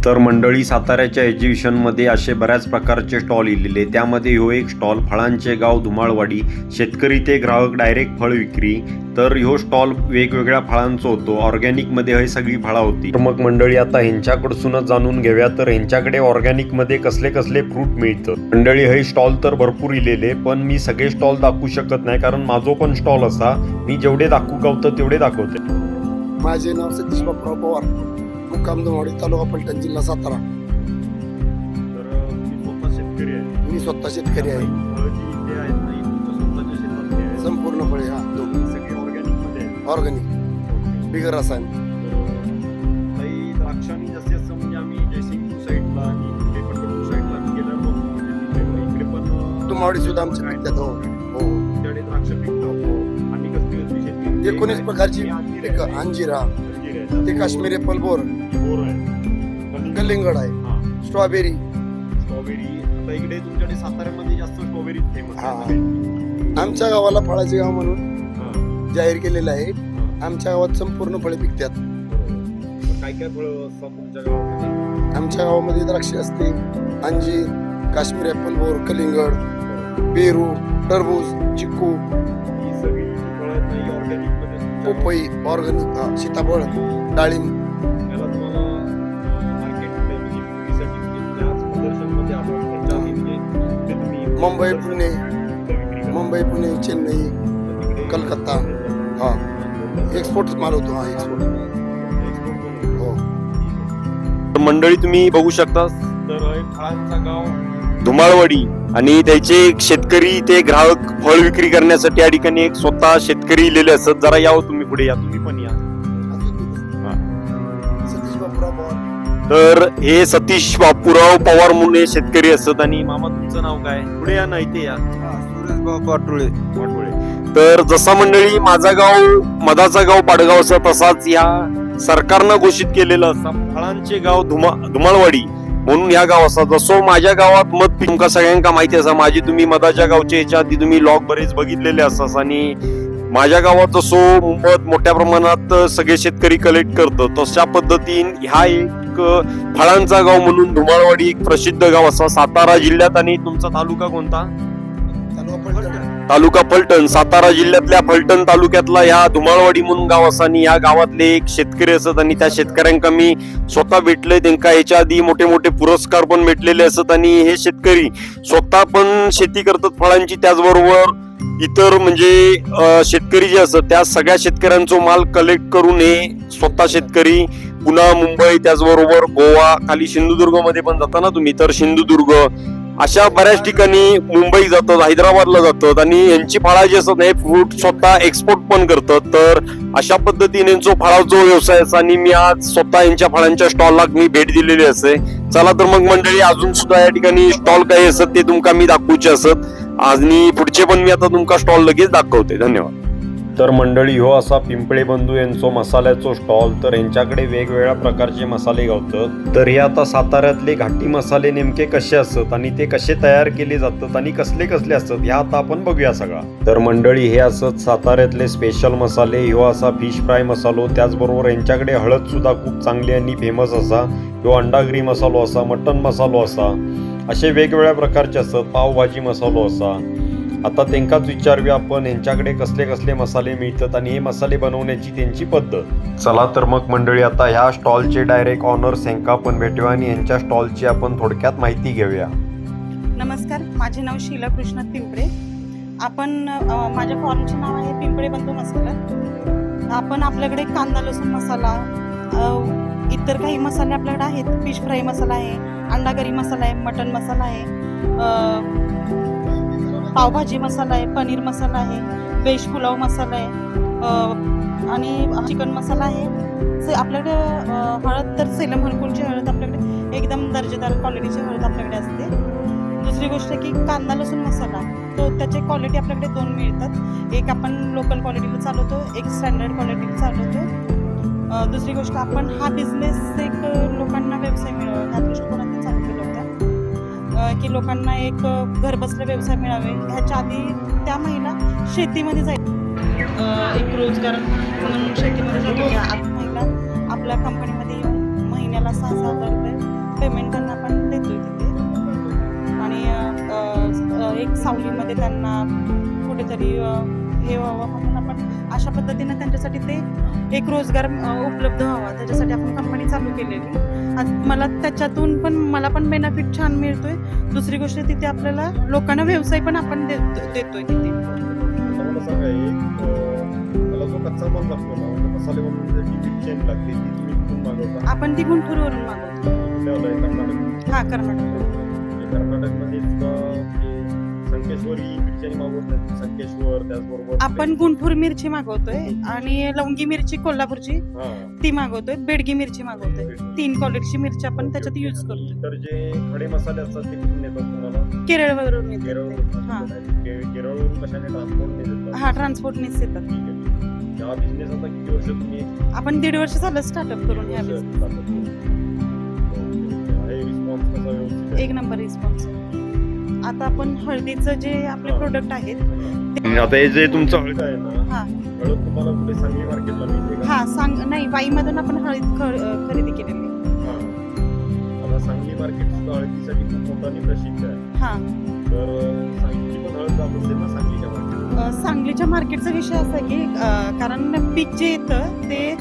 तर मंडळी, साताऱ्याच्या एक्झिबिशनमध्ये असे बऱ्याच प्रकारचे स्टॉल इलेले, त्यामध्ये ह्यो एक स्टॉल फळांचे गाव धुमाळवाडी, शेतकरी ते ग्राहक डायरेक्ट फळ विक्री. तर ह्यो स्टॉल वेगवेगळ्या फळांचा होतो. ऑर्गॅनिकमध्ये हे सगळी फळा होती. तर मग मंडळी, आता ह्यांच्याकडसूनच जाणून घेऊया तर ह्यांच्याकडे ऑर्गॅनिकमध्ये कसले कसले फ्रूट मिळतं. मंडळी, हे स्टॉल तर भरपूर इलेले, पण मी सगळे स्टॉल दाखवू शकत नाही, कारण माझो पण स्टॉल असा, मी जेवढे दाखवू गावतं तेवढे दाखवते. माझे नाव सतीश बापराव पवार, मुक्काम धुमाळवाडी, तालुका फलटण, जिल्हा सातारा. मी स्वतः शेतकरी आहे. संपूर्ण फळे ऑर्गॅनिक, बिगर रसायन. धुमाळवाडी सुद्धा आमचे पिकतात. हो, 19 प्रकारची पिकं, अंजिरा, ते काश्मीरी ॲपल, बोर, कलिंगड आहे, स्ट्रॉबेरी. इकडे तुमच्याकडे साताऱ्यामध्ये जास्त स्ट्रॉबेरी फेमस आहे. आमच्या गावाला फळाचे गाव म्हणून जाहीर केलेलं आहे. आमच्या गावात संपूर्ण फळे पिकतात. काय काय फळं असतात तुमच्या गावामध्ये? आमच्या गावामध्ये द्राक्ष असते, अंजीर, काश्मीरी ॲपल, बोर, कलिंगड, पेरू, टरबूज, चिक्कू, पोपई, ऑर्गॅनिक, सीताफळ, डाळिंब. मुंबई, पुणे, चेन्नई, कलकत्ता. हा, एक्सपोर्ट माल होतो. हा, एक्सपोर्ट. हो. मंडळी, तुम्ही बघू शकता, तर फळांचा गाव धुमाळवाडी आणि त्याचे शेतकरी ते ग्राहक फळ विक्री करण्यासाठी या ठिकाणी एक स्वतः शेतकरी इलेले असत. जरा यावं तुम्ही पुढे, या तुम्ही पण या. सतीश बापराव पवार. तर हे सतीश बापूराव पवार म्हणून शेतकरी असत. आणि मामा, तुमचं नाव काय? पुढे या, नाही ते या. पाटोळे. तर जसा मंडळी माझा गाव मधाचा गाव पाडगाव असा, तसाच या सरकारनं घोषित केलेलं असा फळांचे गाव धुमाळवाडी म्हणून ह्या गाव असा. जसं माझ्या गावात मध तुमका सगळ्यांका माहिती असा, माझी तुम्ही मधाच्या गावचे याच्या आधी तुम्ही लॉग बरेच बघितलेले असतात. आणि माझ्या गावात जसो मध मोठ्या प्रमाणात सगळे शेतकरी कलेक्ट करतात, तशा पद्धतीने हा एक फळांचा गाव म्हणून धुमाळवाडी एक प्रसिद्ध गाव असा सातारा जिल्ह्यात. आणि तुमचा तालुका कोणता? तालुका फलटण. सातारा जिल्ह्यातल्या फलटण तालुक्यातला ह्या धुमाळवाडी म्हणून गाव असा. आणि या गावातले एक शेतकरी असत आणि त्या शेतकऱ्यांका मी स्वतः भेटले. त्यांना याच्या आधी मोठे मोठे पुरस्कार पण भेटलेले असत. आणि हे शेतकरी स्वतः पण शेती करतात फळांची, त्याचबरोबर इतर म्हणजे शेतकरी जे असत त्या सगळ्या शेतकऱ्यांचा माल कलेक्ट करून हे स्वतः शेतकरी पुन्हा मुंबई, त्याचबरोबर गोवा, खाली सिंधुदुर्ग मध्ये पण जाता ना तुम्ही, तर सिंधुदुर्ग अशा बऱ्याच ठिकाणी मुंबई जातात, हैदराबादला जातात. आणि यांची फळा जी असतात हे फ्रूट स्वतः एक्सपोर्ट पण करतात. तर अशा पद्धतीने यांचा फळाचा व्यवसाय असा. आणि मी आज स्वतः यांच्या फळांच्या स्टॉलला मी भेट दिलेली असे. चला तर मग मंडळी, अजून सुद्धा या ठिकाणी स्टॉल काही असत ते तुमका मी दाखवूचे असत. आणि पुढचे पण मी आता तुमका स्टॉल लगेच दाखवते. धन्यवाद. तर मंडळी, हो असा पिंपळे बंधू यांचा मसाल्याचा स्टॉल. तर यांच्याकडे वेगवेगळ्या प्रकारचे मसाले गावतात. तर हे आता साताऱ्यातले घाटी मसाले नेमके कसे असतात आणि ते कसे तयार केले जातात आणि कसले कसले असतात ह्या आता आपण बघूया सगळा. तर मंडळी, हे असत साताऱ्यातले स्पेशल मसाले. ह्यो असा फिश फ्राय मसालो, त्याचबरोबर यांच्याकडे हळद सुद्धा खूप चांगली आणि फेमस असा. ह्यो अंडागिरी मसालो असा, मटन मसालो असा, असे वेगवेगळ्या प्रकारचे असतात. पावभाजी मसालो असा. आता त्यांकाच विचारूया आपण यांच्याकडे कसले कसले मसाले मिळतात आणि हे मसाले बनवण्याची त्यांची पद्धत. चला तर मग मंडळी, आता ह्या स्टॉलचे डायरेक्ट ऑनर्स यांका आपण भेटूया आणि यांच्या स्टॉलची आपण थोडक्यात माहिती घेऊया. नमस्कार, माझे नाव शीला कृष्ण पिंपळे. आपण माझ्या फॉर्मचे नाव आहे पिंपळे बंधू मसाला. आपण आपल्याकडे कांदा लसूण मसाला, इतर काही मसाले आपल्याकडे आहेत. फिश फ्राय मसाला आहे, अंडागरी मसाला आहे, मटन मसाला आहे, पावभाजी मसाला आहे, पनीर मसाला आहे, व्हेज पुलाव मसाला आहे आणि चिकन मसाला आहे. आपल्याकडे हळद तर सेलम हलकुलची हळद आपल्याकडे एकदम दर्जेदार क्वालिटीची हळद आपल्याकडे असते. दुसरी गोष्ट की कांदा लसूण मसाला, तो त्याची क्वालिटी आपल्याकडे 2 मिळतात. एक आपण लोकल क्वालिटीला चालवतो, एक स्टँडर्ड क्वालिटीला चालवतो. दुसरी गोष्ट, आपण हा बिझनेस एक लोकांना व्यवसाय मिळावा ह्या दृष्टिकोनातून चालू केला होता की लोकांना एक घरबसल्या व्यवसाय मिळावे. ह्याच्या आधी त्या महिला शेतीमध्ये एक रोजगार म्हणून शेतीमध्ये जात होत्या. आता महिला आपल्या कंपनीमध्ये येऊन महिन्याला 6,000 रुपये पेमेंट त्यांना आपण देतोय तिथे. आणि एक सावलीमध्ये त्यांना कुठेतरी हे व्हावं म्हणून आपण अशा पद्धतीने त्यांच्यासाठी ते एक रोजगार उपलब्ध व्हावा त्याच्यासाठी आपण कंपनी चालू केलेली. मला त्याच्यातून पण मला पण बेनिफिट छान मिळतोय. दुसरी गोष्ट तिथे आपल्याला लोकांना व्यवसाय पण आपण देतोय तिथे. मला सांगा मला जो कच्चा माल लागतो ना म्हणजे मसाले बनवून जी चेन लागते ती तुम्ही कुठून मागवता? आपण ती गुंठूरवरून मागवतो. कर्नाटक. हा, कर्नाटक. कर्नाटकमध्ये सुद्धा संकेश्वर ही मिरची मागवतात. संकेश्वर त्याचबरोबर आपण गुंठूर मिरची मागवतोय आणि लवंगी मिरची कोल्हापूरची ती मागवतोय. बेडगी मिरची मागवतोय. 3 क्वालिटीची मिरची आपण त्याच्यात यूज करतोय. तर जे खडे मसाले असतात ते कुठून येतात तुम्हाला? केरळवरून येतात. हा. केरळवरून कशाने ट्रान्सपोर्ट येतात? हा, ट्रान्सपोर्टनेच येतात. हा बिझनेस आता किती वर्ष तुम्ही? आपण 1.5 वर्ष झालं स्टार्टअप करून या business. रिस्पॉन्स कसा व्यवस्थित? एक नंबर रिस्पॉन्स. आता आपण हळदीचं जे आपले प्रोडक्ट आहेत आता हे जे तुमचं हळद आहे ना, हा हळद तुम्हाला कुठे सांगली मार्केटला मिळते का? हा नाही, वाईमधून आपण हळद खरेदी केलेली. हा. आता सांगली मार्केट सुद्धा हळदीसाठी खूप मोठा आणि प्रसिद्ध आहे. हा, तर सांगलीची पण हळद जात असेल ना सांगलीच्या मार्केट? सांगलीच्या मार्केटचा विषय असा की कारण पीक जे येतं ते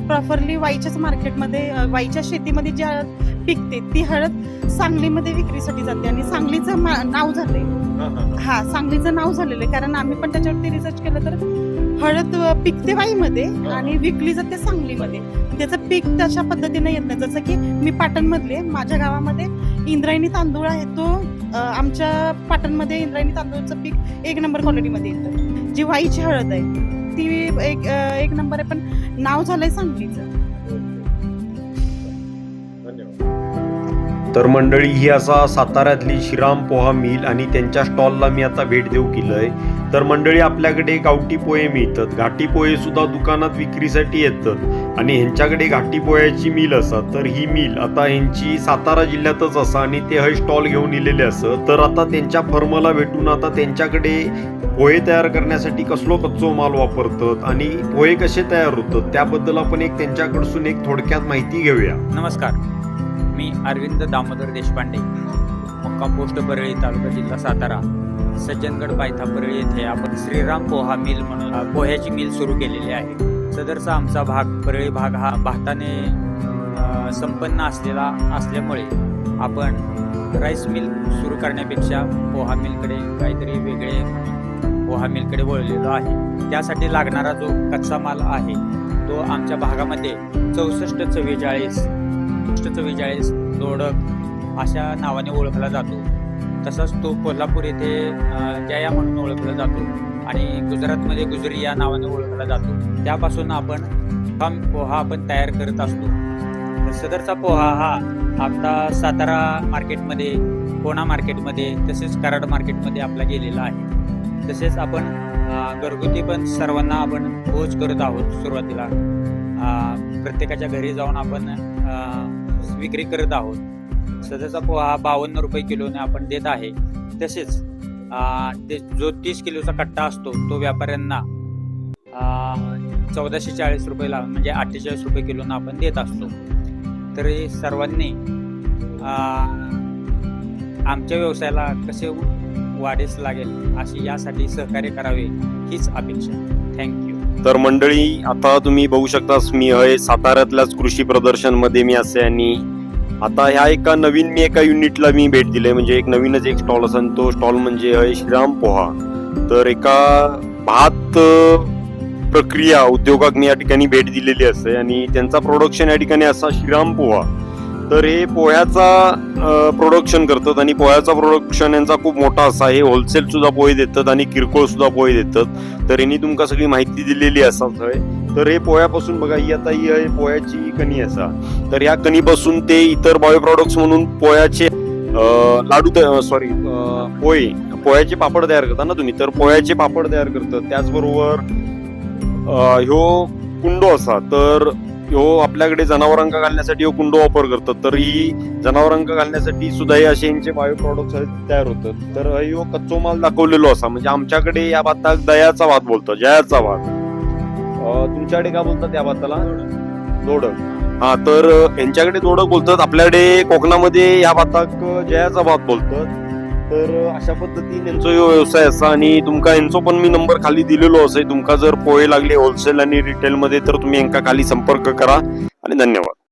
प्रॉपरली वाईच्याच मार्केटमध्ये वाईच्या शेतीमध्ये जी हळद पिकते ती हळद सांगलीमध्ये विक्रीसाठी जाते आणि सांगलीचं नाव झालंय. हा, सांगलीचं नाव झालेलं आहे कारण आम्ही पण त्याच्यावरती रिसर्च केलं तर हळद पिकते वाईमध्ये आणि विकली जाते सांगलीमध्ये. त्याचं पीक तशा पद्धतीने येत नाही. जसं की मी पाटणमधले, माझ्या गावामध्ये इंद्रायणी तांदूळ आहे, तो आमच्या पाटणमध्ये इंद्रायणी तांदूळचं पीक 1 नंबर क्वालिटीमध्ये येतं. जी वाईची हळद आहे ती एक नंबर आहे, पण नाव झालंय सांगलीचं. तर मंडळी ही असा साताऱ्यातली श्रीराम पोहा मिल आणि त्यांच्या स्टॉलला मी आता भेट देऊ केलंय. तर मंडळी आपल्याकडे गावठी पोहे मिळतात. घाटी पोहे सुद्धा दुकानात विक्रीसाठी येतात आणि ह्यांच्याकडे घाटी पोह्याची मिल असतात. तर ही मिल आता ह्यांची सातारा जिल्ह्यातच असा आणि ते हे स्टॉल घेऊन इलेले असत. तर आता त्यांच्या फर्मला भेटून आता त्यांच्याकडे पोहे तयार करण्यासाठी कसलो कच्चो माल वापरतात आणि पोहे कसे तयार होतात त्याबद्दल आपण त्यांच्याकडसून एक थोडक्यात माहिती घेऊया. नमस्कार, मी अरविंद दामोदर देशपांडे, मुक्काम पोस्ट परळी, तालुका जिल्हा सातारा. सज्जनगड पायथा परळी येथे आपण श्रीराम पोहा मिल म्हणून पोह्याची मिल सुरू केलेली आहे. सदरचा आमचा भाग परळी भाग हा भाताने संपन्न असल्यामुळे आपण राईस मिल सुरू करण्यापेक्षा पोहा मिलकडे काहीतरी वेगळे पोहा मिलकडे वळलेलो आहे. त्यासाठी लागणारा जो कच्चा माल आहे तो आमच्या भागामध्ये 6444 दोडक अशा नावाने ओळखला जातो. तसंच तो कोल्हापूर येथे जया म्हणून ओळखला जातो आणि गुजरातमध्ये गुजरी या नावाने ओळखला जातो. त्यापासून आपण पोहा आपण तयार करत असतो. तर सदरचा पोहा हा आता सातारा मार्केटमध्ये, पुणा मार्केटमध्ये तसेच कराड मार्केटमध्ये आपला गेलेला आहे. तसेच आपण घरगुती पण सर्वांना आपण पोच करत आहोत. सुरुवातीला प्रत्येकाच्या घरी जाऊन आपण विक्री करत आहोत. सदरचा पोहा 52 रुपये किलोने आपण देत आहे. तसेच जो 30 किलोचा कट्टा असतो तो व्यापाऱ्यांना 1440 रुपयाला म्हणजे 48 रुपये किलोनं आपण देत असतो. तर सर्वांनी आमच्या व्यवसायाला कसे वाढीस लागेल अशी यासाठी सहकार्य करावे हीच अपेक्षा. थँक्यू. तर मंडळी आता तुम्ही बघू शकता मी आहे साताऱ्यातल्याच कृषी प्रदर्शन मध्ये मी असे आणि आता ह्या एका युनिटला मी भेट दिली. म्हणजे एक नवीनच एक स्टॉल असेल, तो स्टॉल म्हणजे आहे श्रीराम पोहा. तर एका भात प्रक्रिया उद्योगाक मी या ठिकाणी भेट दिलेली असते आणि त्यांचा प्रोडक्शन या ठिकाणी असा श्रीराम पोहा. तर हे पोह्याचा प्रोडक्शन करतात आणि पोह्याचा प्रोडक्शन यांचा खूप मोठा असा. हे होलसेल सुद्धा पोहे देतात आणि किरकोळ सुद्धा पोहे देतात. तर यांनी तुमका सगळी माहिती दिलेली असाच आहे. तर हे पोह्यापासून बघा ही आता ही आहे पोह्याची कणी असा. तर या कणीपासून ते इतर बायो प्रॉडक्ट्स म्हणून पोह्याचे लाडू पोह्याचे पापड तयार करता ना तुम्ही. तर पोह्याचे पापड तयार करतात. त्याचबरोबर ह्यो कुंडो असा. तर ह्यो आपल्याकडे जनावरांका घालण्यासाठी ह्यो कुंडो वापर करतात. तर ही जनावरांका घालण्यासाठी सुद्धा हे असे यांचे बायो प्रॉडक्ट्स तयार होतात. तर ह्यो कच्चो माल दाखवलेलो असा. म्हणजे आमच्याकडे या भाताक दयाचा भात बोलतात, जयाचा भात. तुमच्याकडे काय बोलतात या भाताला? दोडक. हा तर यांच्याकडे थोडं बोलतात. आपल्याकडे कोकणामध्ये ह्या भाताक जयाचा भात बोलतात. तर अशा पद्धतीने यांचो ह्यो व्यवसाय असा आणि तुमका यांचो पण मी नंबर खाली दिलेलो असे. तुमका जर पोहे लागले होलसेल आणि रिटेल मध्ये तर तुम्ही यांका खाली संपर्क करा आणि धन्यवाद.